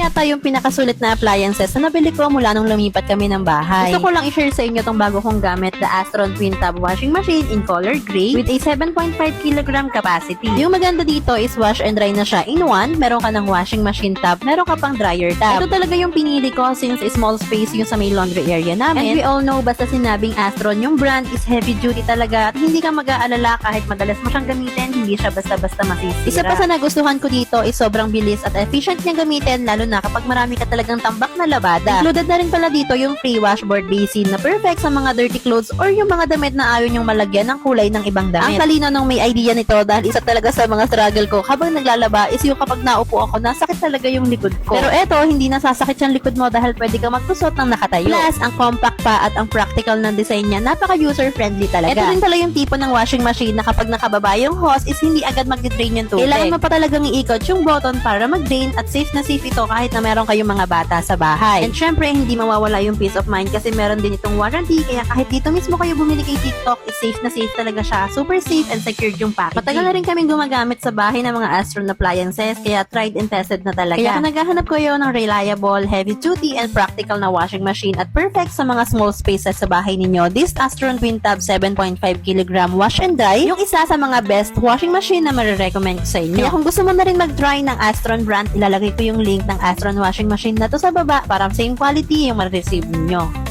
yata yung pinakasulit na appliances na nabili ko mula nung lumipat kami ng bahay. Gusto ko lang i-share sa inyo tong bago kong gamit, the Astron Twin Tub Washing Machine in color gray with a 7.5 kg capacity. Yung maganda dito is wash and dry na siya in one. Meron ka ng washing machine tub, meron ka pang dryer tub. Ito talaga yung pinili ko since small space yung sa may laundry area namin. And we all know, basta sinabing Astron, yung brand is heavy duty talaga at hindi ka mag-aalala kahit madalas mo siyang gamitin, hindi siya basta-basta masisira. Isa pa sa nagustuhan ko dito is sobrang bilis at efficient niya gamitin, lalo na kapag marami ka talagang tambak na labada. Included na rin pala dito yung free washboard basin na perfect sa mga dirty clothes or yung mga damit na ayaw nyong malagyan ng kulay ng ibang damit. Ang talino nung may idea nito dahil isa talaga sa mga struggle ko habang naglalaba is yung kapag naupo ako, nasakit talaga yung likod ko. Pero eto, hindi nasasakit yung likod mo dahil pwede ka magtusot ng nakatayo. Plus, ang compact pa at ang practical ng design niya, napaka-user-friendly talaga. Ito din pala yung tipo ng washing machine na kapag nakababa yung hose is hindi agad mag-drain yung tubig. Kailangan mo pa talagang iikot yung button para mag-drain at safe na safe ito kahit na meron kayong mga bata sa bahay. And syempre, hindi mawawala yung peace of mind kasi meron din itong warranty kaya kahit dito mismo kayo bumili kay TikTok is safe na safe talaga siya. Super safe and secured yung packaging. Matagal na rin kaming gumagamit sa bahay ng mga Astron appliances kaya tried and tested na talaga. Kaya kung naghahanap kayo ng reliable, heavy duty and practical na washing machine at perfect sa mga small spaces sa bahay ninyo, this Astron Twin Tub 7.5 kg wash and dry, yung isa sa mga best washing machine na marirecommend ko sa inyo. Kaya kung gusto mo na rin mag-try ng Astron brand, ilalagay ko yung link ng Astron washing machine na to sa baba para same quality yung ma-receive ninyo.